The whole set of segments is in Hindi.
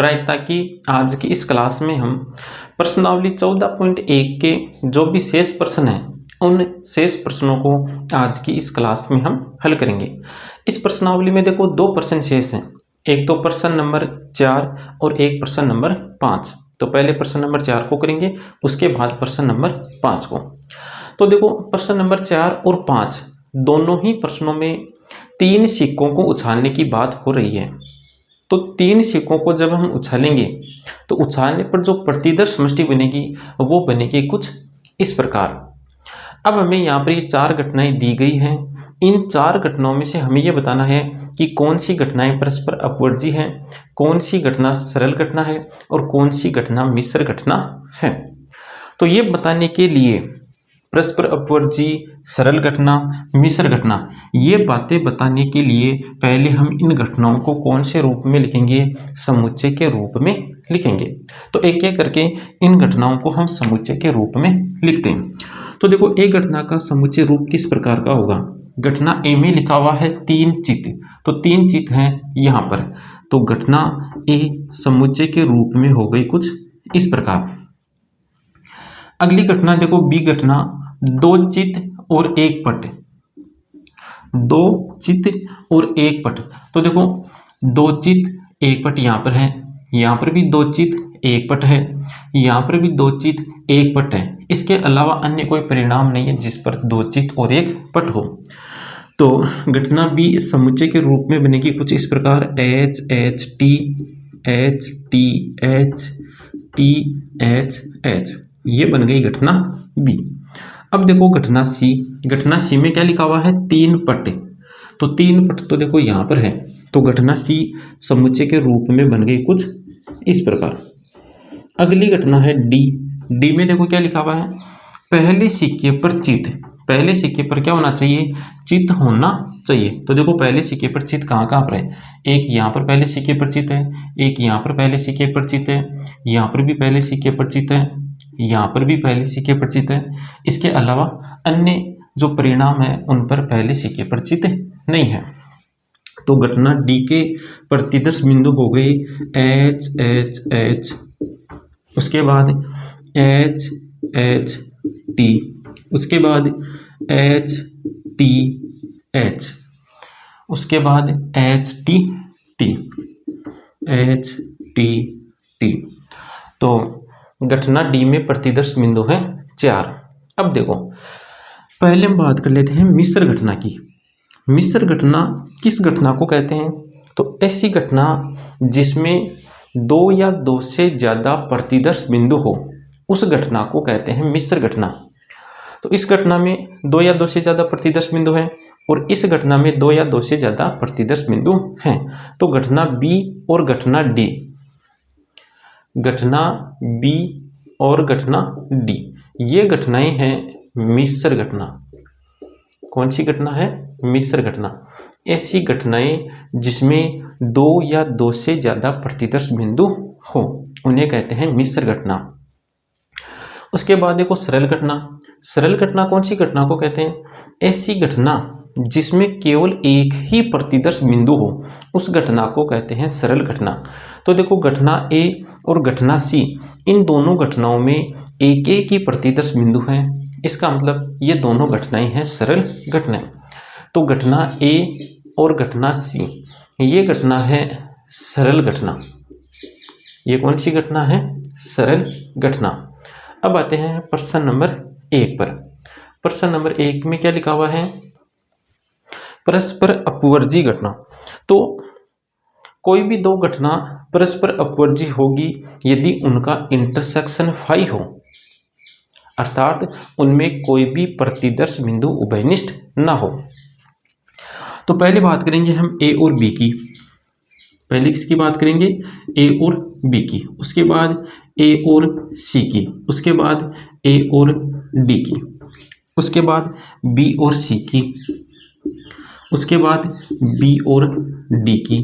प्रायिकता की आज की इस क्लास में हम प्रश्नावली 14.1 के जो भी शेष प्रश्न हैं उन शेष प्रश्नों को आज की इस क्लास में हम हल करेंगे। इस प्रश्नावली में देखो दो प्रश्न शेष हैं, एक तो प्रश्न नंबर 4 और एक प्रश्न नंबर 5। तो पहले प्रश्न नंबर 4 को करेंगे, उसके बाद प्रश्न नंबर 5 को। तो देखो प्रश्न नंबर 4 और 5 दोनों ही प्रश्नों में 3 सिक्कों को उछालने की बात हो रही है। तो 3 सिक्कों को जब हम उछालेंगे तो उछालने पर जो प्रतिदर्श समष्टि बनेगी वो बनेगी कुछ इस प्रकार। अब हमें यहाँ पर ये 4 घटनाएं दी गई हैं। इन 4 घटनाओं में से हमें ये बताना है कि कौन सी घटनाएं परस्पर अपवर्जी हैं, कौन सी घटना सरल घटना है और कौन सी घटना मिश्र घटना है। तो ये बताने के लिए परस्पर अपवर्जी, सरल घटना, मिश्र घटना, ये बातें बताने के लिए पहले हम इन घटनाओं को कौन से रूप में लिखेंगे, समुच्चय के रूप में लिखेंगे। तो एक एक करके इन घटनाओं को हम समुच्चय के रूप में लिखते हैं। तो देखो एक घटना का समुच्चय रूप किस प्रकार का होगा। घटना ए में लिखा हुआ है 3 चित्त, तो 3 चित्त हैं यहाँ पर। तो घटना ए समुच्चय के रूप में हो गई कुछ इस प्रकार। अगली घटना देखो बी घटना 2 चित्त और 1 पट, 2 चित्त और 1 पट। तो देखो 2 चित्त 1 पट यहाँ पर है, यहाँ पर भी 2 चित्त 1 पट है, यहाँ पर भी 2 चित्त 1 पट है। इसके अलावा अन्य कोई परिणाम नहीं है जिस पर 2 चित्त और 1 पट हो। तो घटना बी समुच्चय के रूप में बनेगी कुछ इस प्रकार, H H T H T H T H H. ये बन गई घटना बी। अब देखो घटना सी, घटना सी में क्या लिखा हुआ है 3 पट। तो 3 पट तो देखो यहाँ पर है, तो घटना सी समुच्चय के रूप में बन गई कुछ इस प्रकार। अगली घटना है डी। डी में देखो क्या लिखा हुआ है, पहले सिक्के पर चित्त। पहले सिक्के पर क्या होना चाहिए, चित्त होना चाहिए। तो देखो पहले सिक्के पर चित्त कहाँ कहाँ पर है, एक यहाँ पर पहले सिक्के पर चित्त है, एक यहाँ पर पहले सिक्के पर चित्त है, यहाँ पर भी पहले सिक्के पर चित्त है, यहाँ पर भी पहले सिक्के पर चित्त है। इसके अलावा अन्य जो परिणाम है उन पर पहले सिक्के पर चित्त नहीं है। तो घटना डी के प्रतिदर्श बिंदु हो गई एच एच एच, उसके बाद एच एच टी, उसके बाद एच टी एच, उसके बाद H T T, H T T. तो घटना डी में प्रतिदर्श बिंदु है 4। अब देखो पहले हम बात कर लेते हैं मिश्र घटना की। मिश्र घटना किस घटना को कहते हैं, तो ऐसी घटना जिसमें 2 या 2 से ज़्यादा प्रतिदर्श बिंदु हो उस घटना को कहते हैं मिश्र घटना। तो इस घटना में 2 या 2 से ज़्यादा प्रतिदर्श बिंदु हैं और इस घटना में 2 या 2 से ज़्यादा प्रतिदर्श बिंदु हैं। तो घटना बी और घटना डी, घटना बी और घटना डी, ये घटनाएं हैं मिश्र घटना। कौन सी घटना है, मिश्र घटना। ऐसी घटनाएं जिसमें 2 या 2 से ज़्यादा प्रतिदर्श बिंदु हो उन्हें कहते हैं मिश्र घटना। उसके बाद देखो सरल घटना। सरल घटना कौन सी घटना को कहते हैं, ऐसी घटना जिसमें केवल एक ही प्रतिदर्श बिंदु हो उस घटना को कहते हैं सरल घटना। तो देखो घटना ए और घटना सी, इन दोनों घटनाओं में एक एक ही प्रतिदर्श बिंदु हैं। इसका मतलब ये दोनों घटनाएं हैं सरल घटनाएं। तो घटना ए और घटना सी, ये घटना है सरल घटना। ये कौन सी घटना है, सरल घटना। अब आते हैं प्रश्न नंबर 1 पर। प्रश्न नंबर 1 में क्या लिखा हुआ है, परस्पर अपवर्जी घटना। तो कोई भी 2 घटना परस्पर अपवर्जी होगी यदि उनका इंटरसेक्शन फाई हो, अर्थात उनमें कोई भी प्रतिदर्श बिंदु उभयनिष्ठ न हो। तो पहले बात करेंगे हम ए और बी की। पहले किसकी बात करेंगे, ए और बी की, उसके बाद ए और सी की, उसके बाद ए और डी की, उसके बाद बी और सी की, उसके बाद बी और डी की,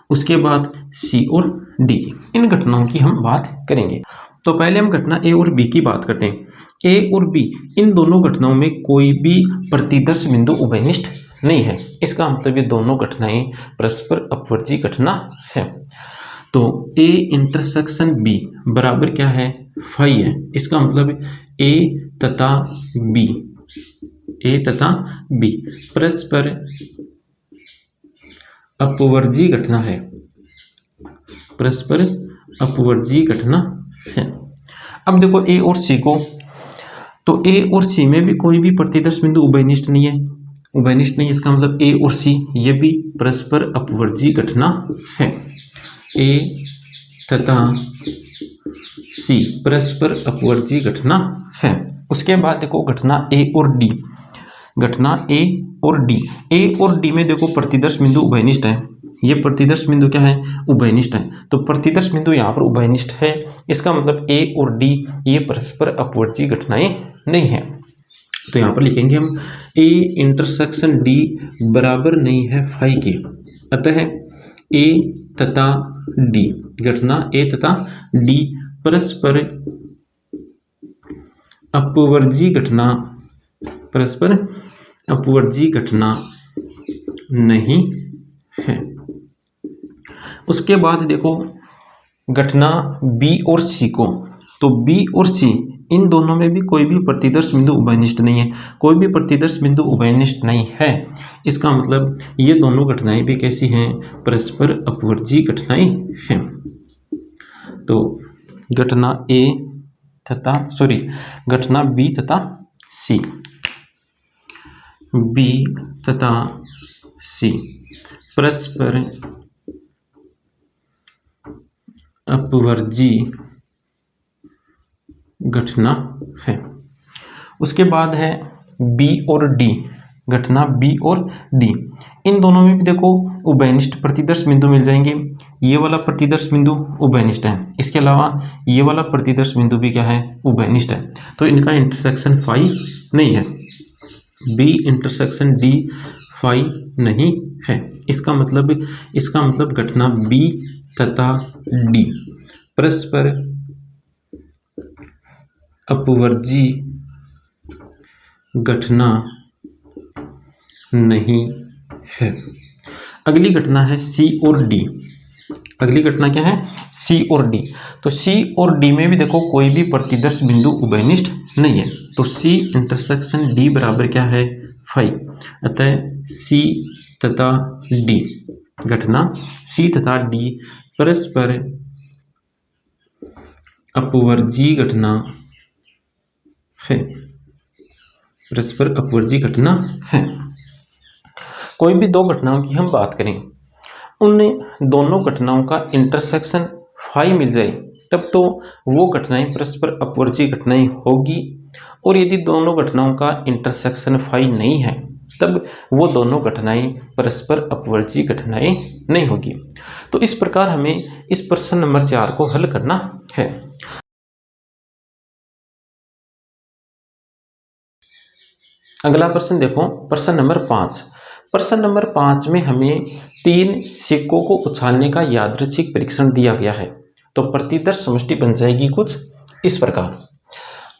उसके बाद सी और डी की। इन घटनाओं की हम बात करेंगे। तो पहले हम घटना ए और बी की बात करते हैं। ए और बी इन दोनों घटनाओं में कोई भी प्रतिदर्श बिंदु उभयनिष्ठ नहीं है। इसका मतलब ये दोनों घटनाएं परस्पर अपवर्जी घटना है। तो तो A इंटरसेक्शन B बराबर क्या है, फाई है। इसका मतलब A तथा B परस्पर अपवर्जी घटना है, परस्पर अपवर्जी घटना है। अब देखो A और C को, तो A और C में भी कोई भी प्रतिदर्श बिंदु उभयनिष्ठ नहीं है, उभयनिष्ठ नहीं, इसका मतलब A और C ये भी परस्पर अपवर्जी घटना है। A तथा C परस्पर अपवर्जी घटना है। उसके बाद देखो घटना A और D, घटना A और D, A और D में देखो प्रतिदर्श बिंदु उभयनिष्ठ है, ये प्रतिदर्श बिंदु क्या है, उभयनिष्ठ है। तो प्रतिदर्श बिंदु यहाँ पर उभयनिष्ठ है, इसका मतलब A और D ये परस्पर अपवर्जी घटनाएं नहीं है। तो यहाँ पर लिखेंगे हम A इंटरसेक्शन D बराबर नहीं है फाई के, अतः A तथा D, घटना A तथा D परस्पर अपवर्जी घटना, परस्पर अपवर्जी घटना नहीं है। उसके बाद देखो घटना B और C को, तो B और C इन दोनों में भी कोई भी प्रतिदर्श बिंदु उभयनिष्ठ नहीं है, कोई भी प्रतिदर्श बिंदु उभयनिष्ठ नहीं है। इसका मतलब ये दोनों घटनाएं भी कैसी हैं, परस्पर अपवर्जी घटनाएं हैं। तो घटना घटना B तथा C, B तथा C परस्पर अपवर्जी घटना है। उसके बाद है B और D, घटना B और D, इन दोनों में भी देखो उभयनिष्ठ प्रतिदर्श बिंदु मिल जाएंगे। ये वाला प्रतिदर्श बिंदु उभयनिष्ठ है, इसके अलावा ये वाला प्रतिदर्श बिंदु भी क्या है, उभयनिष्ठ है। तो इनका इंटरसेक्शन फाई नहीं है, B इंटरसेक्शन D फाई नहीं है। इसका मतलब घटना B तथा D परस्पर अपवर्जी घटना नहीं है। अगली घटना है C और D, अगली घटना क्या है, C और D। तो C और D में भी देखो कोई भी प्रतिदर्श बिंदु उभयनिष्ठ नहीं है, तो C इंटरसेक्शन D बराबर क्या है, फाई, अतः C तथा D, घटना C तथा D परस्पर अपवर्जी घटना है, परस्पर अपवर्जी घटना है। कोई भी दो घटनाओं की हम बात करें, उन दोनों घटनाओं का इंटरसेक्शन फाई मिल जाए तब तो वो घटनाएं परस्पर अपवर्जी घटनाएं होगी, और यदि दोनों घटनाओं का इंटरसेक्शन फाई नहीं है तब वो दोनों घटनाएं परस्पर अपवर्जी घटनाएं नहीं होगी। तो इस प्रकार हमें इस प्रश्न नंबर 4 को हल करना है। अगला प्रश्न देखो, प्रश्न नंबर 5। प्रश्न नंबर 5 में हमें 3 सिक्कों को उछालने का यादृच्छिक परीक्षण दिया गया है। तो प्रतिदर्श समष्टि बन जाएगी कुछ इस प्रकार।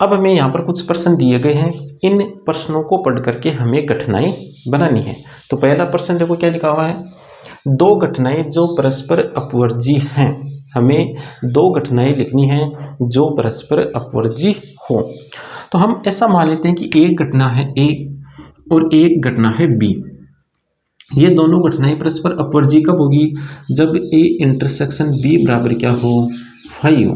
अब हमें यहाँ पर कुछ प्रश्न दिए गए हैं, इन प्रश्नों को पढ़ करके हमें घटनाएं बनानी है। तो पहला प्रश्न देखो क्या लिखा हुआ है, दो घटनाएं जो परस्पर अपवर्जी हैं। हमें दो घटनाएं लिखनी हैं जो परस्पर अपवर्जी हो। तो हम ऐसा मान लेते हैं कि एक घटना है A और एक घटना है B। ये दोनों घटनाएं परस्पर अपवर्जी कब होगी, जब A इंटरसेक्शन B बराबर क्या हो, फाई हो।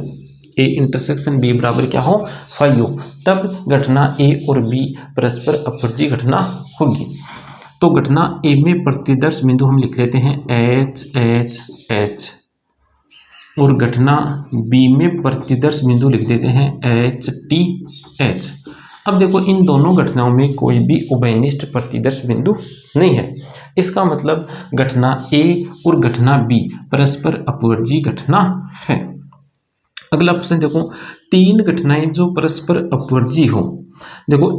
A इंटरसेक्शन B बराबर क्या हो, फाई हो, तब घटना A और B परस्पर अपवर्जी घटना होगी। तो घटना A में प्रतिदर्श बिंदु हम लिख लेते हैं H H H, और घटना B में प्रतिदर्श बिंदु लिख देते हैं H T H। अब देखो इन दोनों घटनाओं में कोई भी उभयनिष्ठ प्रतिदर्श बिंदु नहीं है, इसका मतलब घटना A और घटना B परस्पर अपवर्जी घटना है। अगला प्रश्न देखो, तीन घटनाएं जो परस्पर अपवर्जी हो। देखो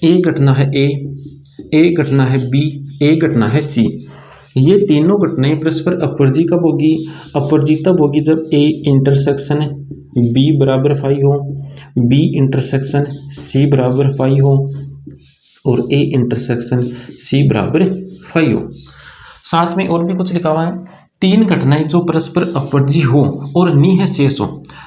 एक घटना है A, एक घटना है B, एक घटना है C। ये तीनों घटनाएं परस्पर अपवर्जी कब होगी, अपवर्जी तब होगी जब A इंटरसेक्शन B बराबर फाई हो, B इंटरसेक्शन C बराबर फाई हो, और A इंटरसेक्शन C बराबर फाई हो। साथ में और भी कुछ लिखा हुआ है, तीन घटनाएं जो परस्पर अपवर्जी हो और निःशेष हो,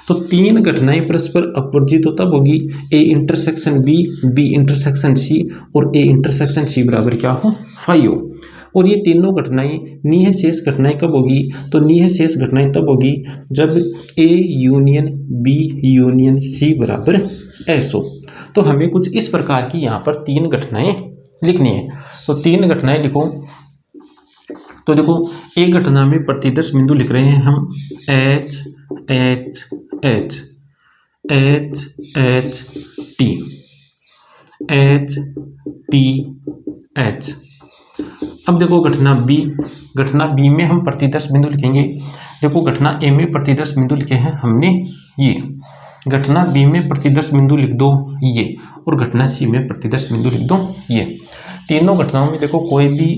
तो तीन घटनाएं परस्पर अपवर्जी तो तब होगी A intersection B, B intersection C और ए इंटरसेक्शन सी बराबर क्या हो, फाई हो। और ये तीनों घटनाएं निःशेष घटनाएं कब होगी, तो निःशेष घटनाएं तब होगी जब A union B union C बराबर एस हो। तो हमें कुछ इस प्रकार की यहाँ पर तीन घटनाएं लिखनी है। तो तीन घटनाएं लिखो। तो देखो, एक घटना में प्रतिदर्श बिंदु लिख रहे हैं हम H H H H H T H T H. अब देखो घटना बी में हम प्रतिदर्श बिंदु लिखेंगे। देखो, घटना ए में प्रतिदर्श बिंदु लिखे हैं हमने ये, घटना बी में प्रतिदर्श बिंदु लिख दो ये, और घटना सी में प्रतिदर्श बिंदु लिख दो ये। तीनों घटनाओं में देखो कोई भी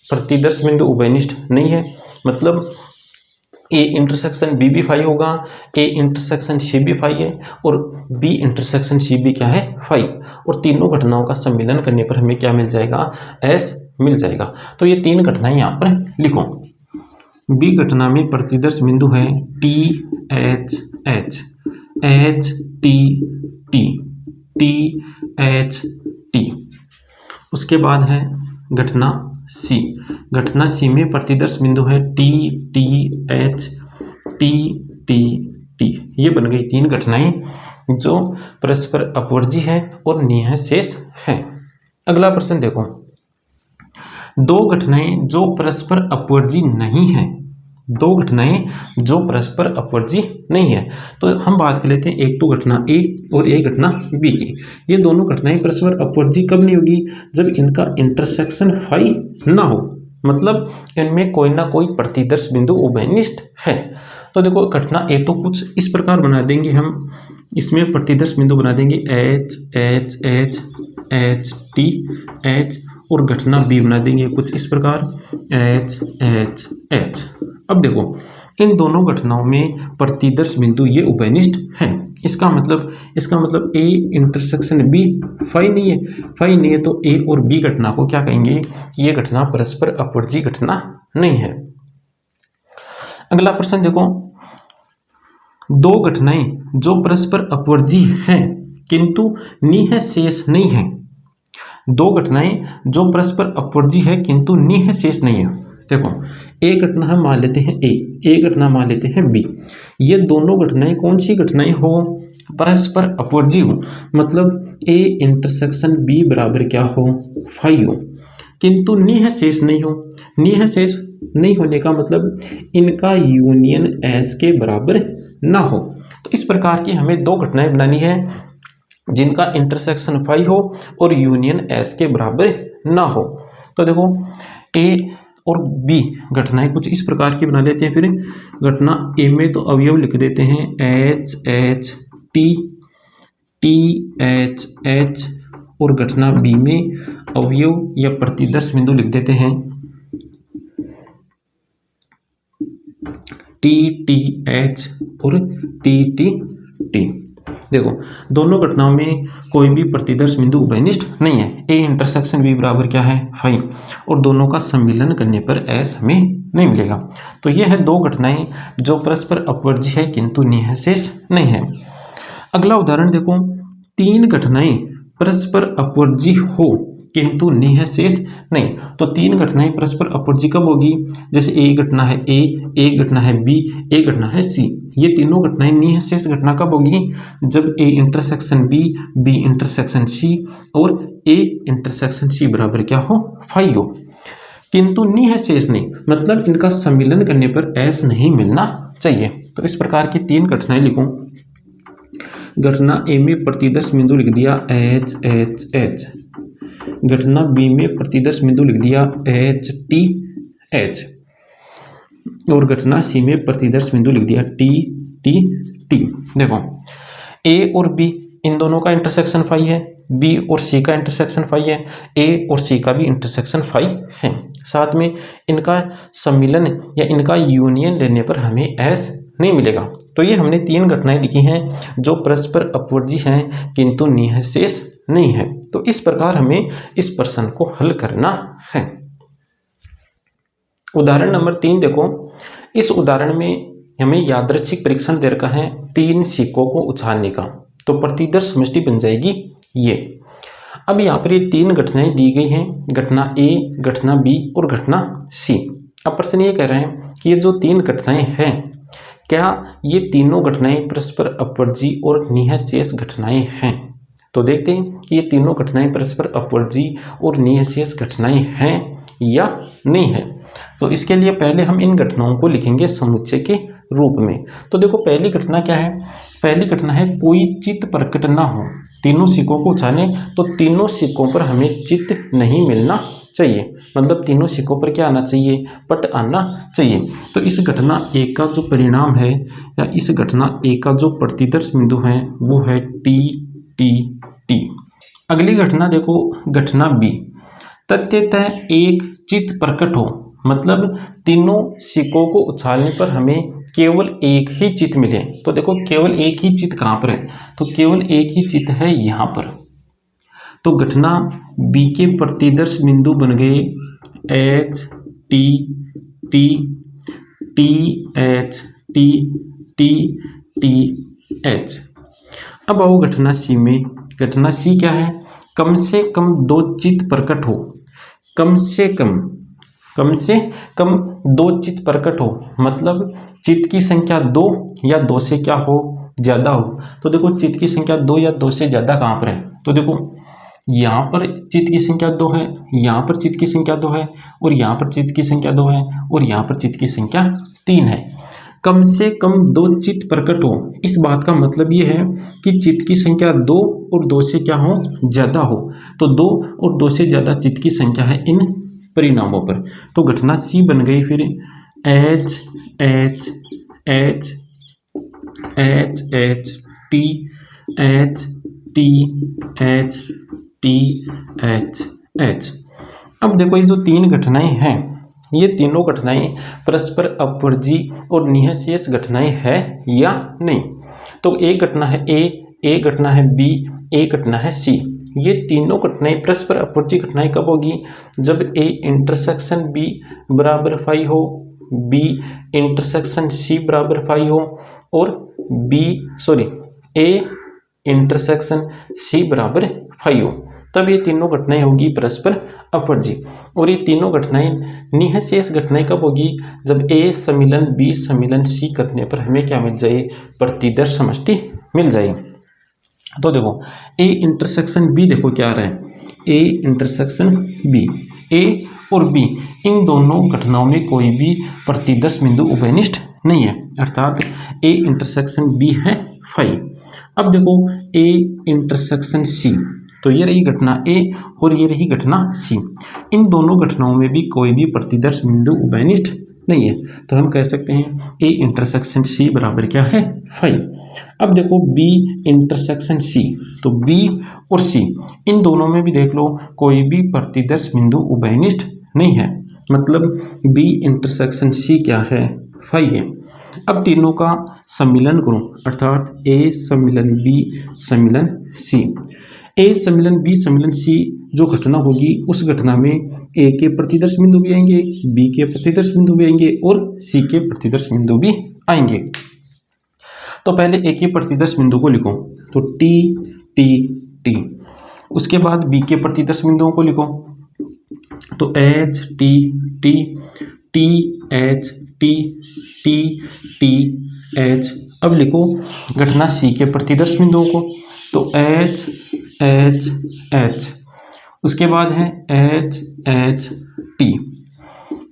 प्रतिदर्श बिंदु उभयनिष्ठ नहीं है, मतलब ए इंटरसेक्शन बी भी फाई होगा, ए इंटरसेक्शन सी भी फाई है और बी इंटरसेक्शन सी भी क्या है, फाई। और तीनों घटनाओं का सम्मिलन करने पर हमें क्या मिल जाएगा, एस मिल जाएगा। तो ये तीन घटनाएं यहाँ पर लिखो। बी घटना में प्रतिदर्श बिंदु है T H H H T T T H T. उसके बाद है घटना सी। घटना सी में प्रतिदर्श बिंदु है T T H T T T. ये बन गई तीन घटनाएं जो परस्पर अपवर्जी है और निःशेष है। अगला प्रश्न देखो, दो घटनाएं जो परस्पर अपवर्जी नहीं है, दो घटनाएं जो परस्पर अपवर्जी नहीं है। तो हम बात कर लेते हैं एक तो घटना ए और एक घटना बी की। ये दोनों घटनाएं परस्पर अपवर्जी कब नहीं होगी, जब इनका इंटरसेक्शन फाई ना हो, मतलब इनमें कोई ना कोई प्रतिदर्श बिंदु उभयनिष्ठ है। तो देखो, घटना ए तो कुछ इस प्रकार बना देंगे हम, इसमें प्रतिदर्श बिंदु बना देंगे H H H H T H, और घटना बी बना देंगे कुछ इस प्रकार एच एच एच। अब देखो, इन दोनों घटनाओं में प्रतिदर्श बिंदु ये उभयनिष्ठ है। इसका मतलब ए इंटरसेक्शन बी फाई नहीं है, फाई नहीं है तो ए और बी घटना को क्या कहेंगे कि ये घटना परस्पर अपवर्जी घटना नहीं है। अगला प्रश्न देखो, दो घटनाएं जो परस्पर अपवर्जी हैं किंतु निःशेष नहीं है। दो घटनाएं जो परस्पर अपवर्जी है किंतु निःशेष नहीं है। देखो, एक घटना हम मान लेते हैं ए, एक घटना मान लेते हैं बी। ये दोनों घटनाएं कौन सी घटनाएं हो, परस्पर अपवर्जी हो, मतलब ए इंटरसेक्शन बी बराबर क्या हो, फाई हो, किंतु निःशेष नहीं हो। निःशेष नहीं होने का मतलब इनका यूनियन एस के बराबर ना हो। तो इस प्रकार की हमें दो घटनाएं बनानी है जिनका इंटरसेक्शन फाई हो और यूनियन एस के बराबर ना हो। तो देखो, ए और बी घटनाएं कुछ इस प्रकार की बना लेते हैं। फिर घटना ए में तो अवयव लिख देते हैं H H T T H H, और घटना बी में अवयव या प्रतिदर्श बिंदु लिख देते हैं टी टी एच और टी टी टी। देखो, दोनों घटनाओं में कोई भी प्रतिदर्श बिंदु उभयनिष्ठ नहीं है। ए इंटरसेक्शन बी बराबर क्या है, फाई, और दोनों का सम्मिलन करने पर एस हमें नहीं मिलेगा। तो ये है दो घटनाएं जो परस्पर अपवर्जी है किंतु निःशेष नहीं है। अगला उदाहरण देखो, तीन घटनाएं परस्पर अपवर्जी हो किंतु निःशेष नहीं। तो तीन घटनाएं परस्पर अपवर्जी कब होगी, जैसे एक घटना है ए, एक घटना है बी, एक घटना है सी। ये तीनों घटनाएं निःशेष घटना कब होगी, जब A intersection B, B intersection C और ए इंटरसेक्शन सी बराबर क्या हो, फाई हो, किंतु निःशेष नहीं, मतलब इनका सम्मिलन करने पर एस नहीं मिलना चाहिए। तो इस प्रकार की तीन घटनाएं लिखो। घटना ए में प्रतिदर्श बिंदु लिख दिया एच एच एच, घटना बी में प्रतिदर्श बिंदु लिख दिया एच टी एच, और घटना सी में प्रतिदर्श बिंदु लिख दिया टी टी टी। देखो, ए और बी इन दोनों का इंटरसेक्शन फाई है, बी और सी का इंटरसेक्शन फाई है, ए और सी का भी इंटरसेक्शन फाई है। साथ में इनका सम्मिलन या इनका यूनियन लेने पर हमें एस नहीं मिलेगा। तो ये हमने तीन घटनाएं लिखी हैं जो परस्पर अपवर्जी हैं किंतु निःशेष नहीं है। तो इस प्रकार हमें इस प्रश्न को हल करना है। उदाहरण नंबर 3 देखो, इस उदाहरण में हमें यादृच्छिक परीक्षण दे रखा है 3 सिक्कों को उछालने का, तो प्रतिदर्श समष्टि बन जाएगी ये। अब यहाँ पर ये 3 घटनाएं दी गई हैं, घटना ए, घटना बी और घटना सी। अब प्रश्न ये कह रहे हैं कि ये जो 3 घटनाएं हैं, क्या ये तीनों घटनाएं परस्पर अपवर्जी और निःशेष घटनाएं हैं? तो देखते हैं कि ये तीनों घटनाएं परस्पर अपवर्जी और निःशेष घटनाएं हैं या नहीं है। तो इसके लिए पहले हम इन घटनाओं को लिखेंगे समुच्चय के रूप में। तो देखो पहली घटना क्या है? पहली घटना है कोई चित्त प्रकट ना हो। तीनों सिक्कों को उछालें तो तीनों सिक्कों पर हमें चित्त नहीं मिलना चाहिए, मतलब तीनों सिक्कों पर क्या आना चाहिए? पट आना चाहिए। तो इस घटना ए का जो परिणाम है या इस घटना ए का जो प्रतिदर्श बिंदु है वो है टी टी टी। अगली घटना देखो, घटना बी, तथ्यतः एक चित्त प्रकट हो, मतलब तीनों सिक्कों को उछालने पर हमें केवल एक ही चित्त मिले। तो देखो केवल एक ही चित्त कहाँ पर है? तो केवल एक ही चित्त है यहाँ पर। तो घटना बी के प्रतिदर्श बिंदु बन गए H T T T H T T T H. अब आओ घटना सी में। घटना सी क्या है? कम से कम 2 चित्त प्रकट हो। कम से कम 2 चित्त प्रकट हो, मतलब चित्त की संख्या 2 या 2 से क्या हो? ज़्यादा हो। तो देखो चित्त की संख्या 2 या 2 से ज़्यादा कहाँ पर है? तो देखो यहाँ पर चित्त की संख्या 2 है, यहाँ पर चित्त की संख्या 2 है और यहाँ पर चित्त की संख्या 2 है और यहाँ पर चित्त की संख्या 3 है। कम से कम 2 चित्त प्रकट हो, इस बात का मतलब ये है कि चित्त की संख्या 2 और 2 से क्या हो? ज़्यादा हो। तो 2 और 2 से ज़्यादा चित्त की संख्या है इन परिणामों पर। तो घटना सी बन गई फिर H H H H H T H T H T H H. अब देखो ये जो 3 घटनाएं हैं, ये तीनों घटनाएं परस्पर अपवर्जी और निःशेष घटनाएं हैं या नहीं? तो एक घटना है ए, एक घटना है बी, एक घटना है सी। ये तीनों घटनाएं परस्पर अपवर्जी घटनाएं कब होगी? जब ए इंटरसेक्शन बी बराबर फाई हो, बी इंटरसेक्शन सी बराबर फाई हो और ए इंटरसेक्शन सी बराबर फाई हो, तब ये तीनों घटनाएं होगी परस्पर अपवर्जी। और ये तीनों घटनाएं निःशेष घटनाएं कब होगी? जब ए सम्मिलन बी सम्मिलन सी करने पर हमें क्या मिल जाए? प्रतिदर्श समष्टि मिल जाए। तो देखो ए इंटरसेक्शन बी, देखो क्या आ रहा है? ए इंटरसेक्शन बी, ए और बी इन दोनों घटनाओं में कोई भी प्रतिदर्श बिंदु उभयनिष्ठ नहीं है, अर्थात ए इंटरसेक्शन बी है फाई। अब देखो ए इंटरसेक्शन सी, तो ये रही घटना ए और ये रही घटना सी। इन दोनों घटनाओं में भी कोई भी प्रतिदर्श बिंदु उभयनिष्ठ नहीं है, तो हम कह सकते हैं ए इंटरसेक्शन सी बराबर क्या है? फाई। अब देखो बी इंटरसेक्शन सी, तो बी और सी इन दोनों में भी देख लो कोई भी प्रतिदर्श बिंदु उभयनिष्ठ नहीं है, मतलब बी इंटरसेक्शन सी क्या है? फाई है। अब तीनों का सम्मिलन करो, अर्थात ए सम्मिलन बी सम्मिलन सी। ए सम्मिलन बी सम्मिलन सी जो घटना होगी उस घटना में ए के प्रतिदर्श बिंदु भी आएंगे, बी के प्रतिदर्श बिंदु भी आएंगे और सी के प्रतिदर्श बिंदु भी आएंगे। तो पहले ए के प्रतिदर्श बिंदु को लिखो, तो टी टी टी। उसके बाद बी के प्रतिदर्श बिंदुओं को लिखो, तो H T T T H T T T H. अब लिखो घटना सी के प्रतिदर्श बिंदुओं को, तो एच एच एच, उसके बाद है एच एच टी,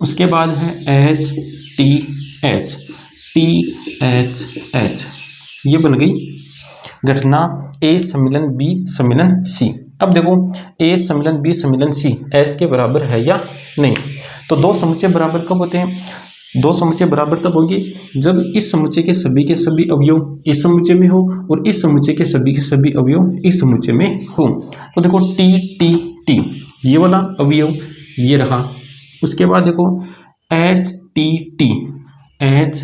उसके बाद है H T H T H H. ये बन गई घटना ए सम्मिलन बी सम्मिलन सी। अब देखो ए सम्मिलन बी सम्मिलन सी एस के बराबर है या नहीं? तो 2 समुच्चय बराबर कब होते हैं? 2 समुच्चय बराबर तब होंगे जब इस समुच्चय के सभी अवयव इस समुच्चय में हो और इस समुच्चय के सभी अवयव इस समुच्चय में हो। तो देखो टी टी टी ये वाला अवयव ये रहा, उसके बाद देखो H T T H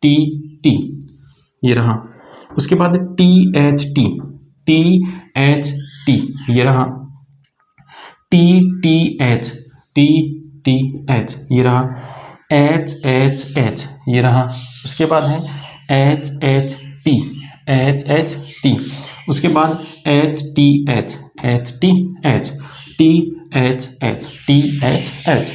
T T ये रहा, उसके बाद टी एच टी ये रहा, T T H T H, ये रहा एच एच एच, ये रहा। उसके बाद है H H T, H H T. उसके बाद H T H, H T H, T H H, T H H.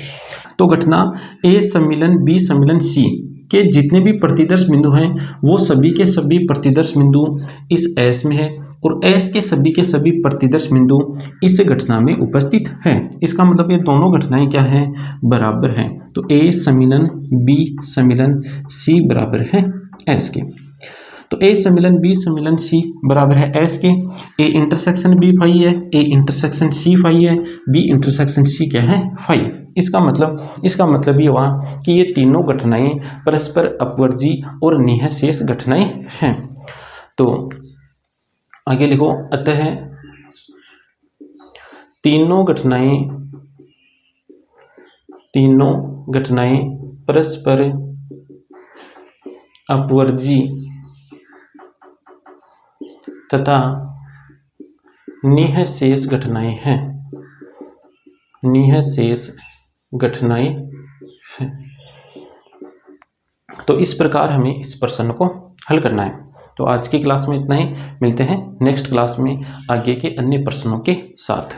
तो घटना ए सम्मिलन बी सम्मिलन सी के जितने भी प्रतिदर्श बिंदु हैं वो सभी के सभी प्रतिदर्श बिंदु इस एस में है और एस के सभी प्रतिदर्श बिंदु इस घटना में उपस्थित है। इसका मतलब ये दोनों घटनाएं क्या हैं, बराबर हैं। तो ए सम्मिलन बी सम्मिलन सी बराबर है एस के। तो ए सम्मिलन बी सम्मिलन सी बराबर है एस के। ए इंटरसेक्शन बी फाई है, ए इंटरसेक्शन सी फाई है, बी इंटरसेक्शन सी क्या है, फाई। इसका मतलब ये हुआ कि ये तीनों घटनाएं परस्पर अपवर्जी और निःशेष घटनाएं हैं। तो आगे लिखो, अतः तीनों घटनाएं परस्पर अपवर्जी तथा निःशेष घटनाएं हैं, निःशेष घटनाएं हैं। तो इस प्रकार हमें इस प्रश्न को हल करना है। तो आज की क्लास में इतना ही, मिलते हैं नेक्स्ट क्लास में आगे के अन्य प्रश्नों के साथ।